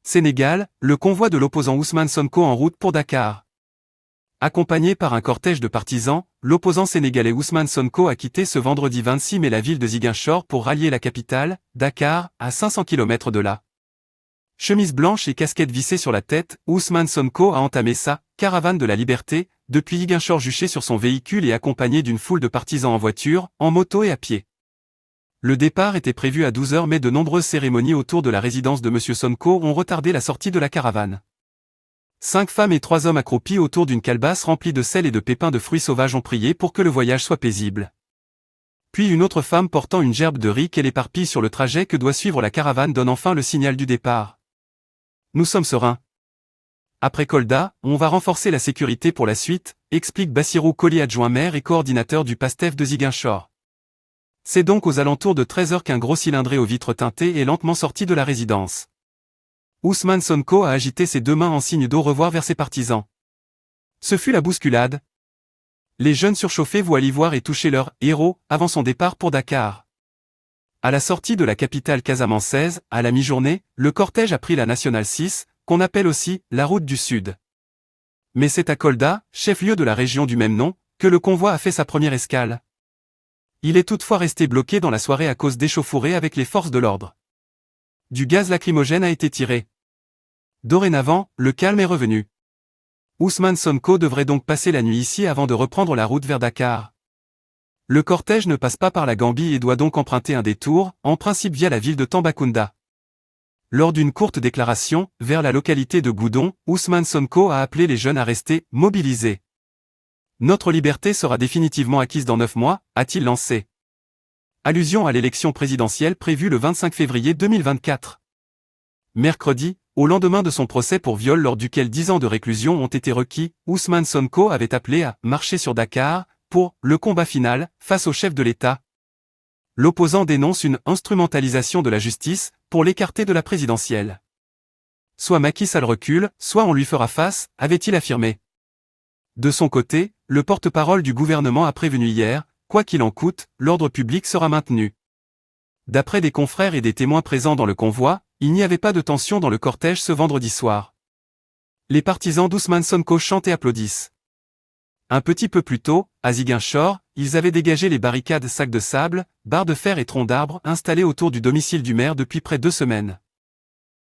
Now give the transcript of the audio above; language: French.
Sénégal, le convoi de l'opposant Ousmane Sonko en route pour Dakar. Accompagné par un cortège de partisans, l'opposant sénégalais Ousmane Sonko a quitté ce vendredi 26 mai la ville de Ziguinchor pour rallier la capitale, Dakar, à 500 km de là. Chemise blanche et casquette vissée sur la tête, Ousmane Sonko a entamé sa « caravane de la liberté » depuis Ziguinchor juché sur son véhicule et accompagné d'une foule de partisans en voiture, en moto et à pied. Le départ était prévu à 12 h mais de nombreuses cérémonies autour de la résidence de M. Sonko ont retardé la sortie de la caravane. 5 femmes et 3 hommes accroupis autour d'une calebasse remplie de sel et de pépins de fruits sauvages ont prié pour que le voyage soit paisible. Puis une autre femme portant une gerbe de riz qu'elle éparpille sur le trajet que doit suivre la caravane donne enfin le signal du départ. Nous sommes sereins. Après Kolda, on va renforcer la sécurité pour la suite, explique Bassirou Koli, adjoint maire et coordinateur du PASTEF de Ziguinchor. C'est donc aux alentours de 13 h qu'un gros cylindré aux vitres teintées est lentement sorti de la résidence. Ousmane Sonko a agité ses 2 mains en signe d'au revoir vers ses partisans. Ce fut la bousculade. Les jeunes surchauffés voient l'ivoire et toucher leur « héros » avant son départ pour Dakar. À la sortie de la capitale casamançaise, à la mi-journée, le cortège a pris la Nationale 6, qu'on appelle aussi « la route du Sud ». Mais c'est à Kolda, chef-lieu de la région du même nom, que le convoi a fait sa première escale. Il est toutefois resté bloqué dans la soirée à cause d'échauffourées avec les forces de l'ordre. Du gaz lacrymogène a été tiré. Dorénavant, le calme est revenu. Ousmane Sonko devrait donc passer la nuit ici avant de reprendre la route vers Dakar. Le cortège ne passe pas par la Gambie et doit donc emprunter un détour, en principe via la ville de Tambacounda. Lors d'une courte déclaration, vers la localité de Goudon, Ousmane Sonko a appelé les jeunes à rester mobilisés. Notre liberté sera définitivement acquise dans 9 mois, a-t-il lancé. Allusion à l'élection présidentielle prévue le 25 février 2024. Mercredi, au lendemain de son procès pour viol lors duquel 10 ans de réclusion ont été requis, Ousmane Sonko avait appelé à « marcher sur Dakar » pour « le combat final » face au chef de l'État. L'opposant dénonce une « instrumentalisation de la justice » pour l'écarter de la présidentielle. Soit Macky Sall recule, soit on lui fera face, avait-il affirmé. De son côté, le porte-parole du gouvernement a prévenu hier, quoi qu'il en coûte, l'ordre public sera maintenu. D'après des confrères et des témoins présents dans le convoi, il n'y avait pas de tension dans le cortège ce vendredi soir. Les partisans d'Ousmane Sonko chantent et applaudissent. Un petit peu plus tôt, à Ziguinchor, ils avaient dégagé les barricades sacs de sable, barres de fer et troncs d'arbres installés autour du domicile du maire depuis près de 2 semaines.